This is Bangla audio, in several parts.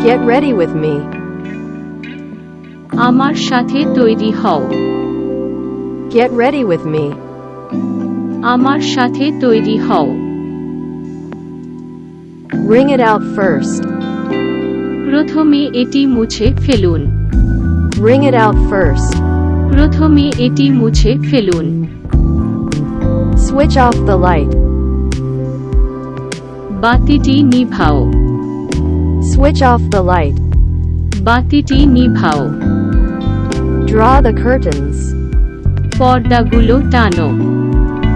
Get ready with me. আমার সাথে তৈরি হও। Get ready with me. আমার সাথে তৈরি হও। Wring it out first. প্রথমে এটি মুছে ফেলুন। Wring it out first. প্রথমে এটি মুছে ফেলুন। Switch off the light. বাতিটি নিভাও। Switch off the light. বাতিটি নিভাও। Draw the curtains. পর্দাগুলো টানো।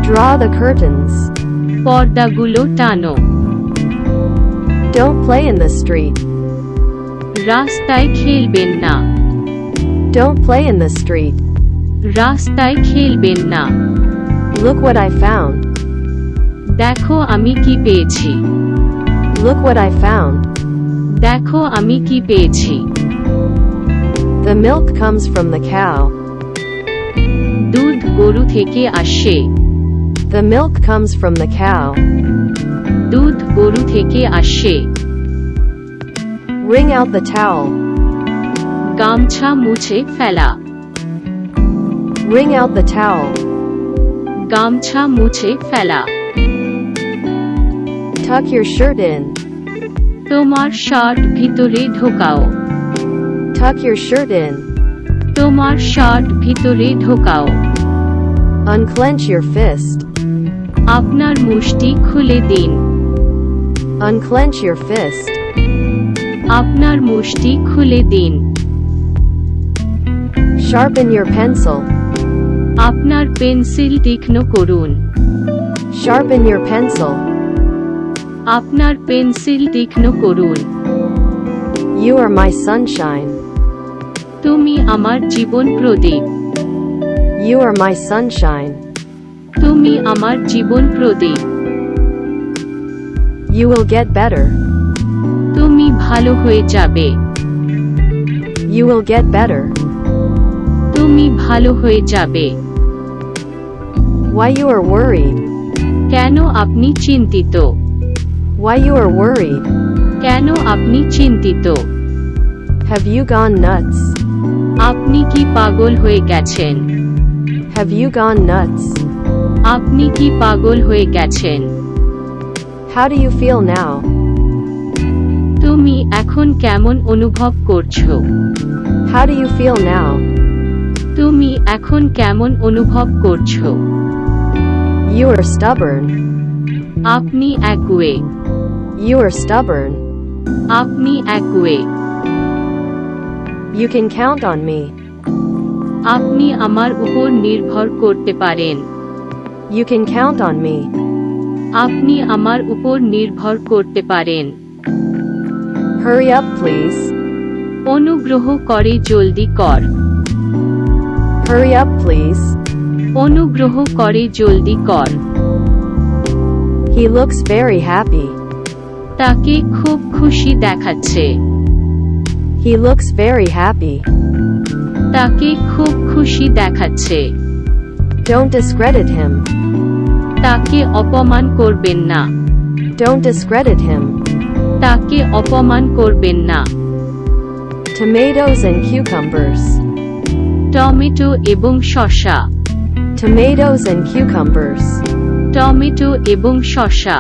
Draw the curtains. পর্দাগুলো টানো। Don't play in the street. রাস্তায় খেলবেন না। Don't play in the street. রাস্তায় খেলবেন না। Look what I found. দেখো আমি কি পেয়েছি। Look what I found. দেখো আমি কি পেয়েছি। The milk comes from the cow. দুধ গরু থেকে আসে। The milk comes from the cow. দুধ গরু থেকে আসে। Wring out the towel. গামছা মুছে ফেলা। Wring out the towel. গামছা মুছে ফেলা। Tuck your shirt in. তোমার শার্ট ভিতরে ঢোকাও। Tuck your shirt in. তোমার শার্ট ভিতরে ঢোকাও। Unclench your fist. আপনার মুষ্টি খুলে দিন। Unclench your fist. আপনার মুষ্টি খুলে দিন। Sharpen your pencil. আপনার পেন্সিল তীক্ষ্ণ করুন। Sharpen your pencil. আপনার পেন্সিল তীক্ষ্ণ করুন। You are my sunshine. তুমি আমার জীবন প্রদীপ। You are my sunshine. তুমি আমার জীবন প্রদীপ। You will get better. তুমি ভালো হয়ে যাবে। You will get better. তুমি ভালো হয়ে যাবে। Why you are worried? কেন আপনি চিন্তিত? Why you are worried? কেন আপনি চিন্তিত? Have you gone nuts? আপনি কি পাগল হয়ে গেছেন? Have you gone nuts? আপনি কি পাগল হয়ে গেছেন? How do you feel now? তুমি এখন কেমন অনুভব করছো? How do you feel now? তুমি এখন কেমন অনুভব করছো? You are stubborn. আপনি একগুঁয়ে। You are stubborn. আপনি একগুঁয়ে। You can count on me. আপনি আমার উপর নির্ভর করতে পারেন। You can count on me. আপনি আমার উপর নির্ভর করতে পারেন। Hurry up, please. অনুগ্রহ করে জলদি কর। Hurry up, please. অনুগ্রহ করে জলদি কর। He looks very happy. তাকে খুব খুশি দেখাচ্ছে। He looks very happy. তাকে খুব খুশি দেখাচ্ছে। Don't discredit him. তাকে অপমান করবেন না। Don't discredit him. তাকে অপমান করবেন না। Tomatoes and cucumbers. টমেটো এবং শসা। Tomatoes and cucumbers. টমেটো এবং শসা।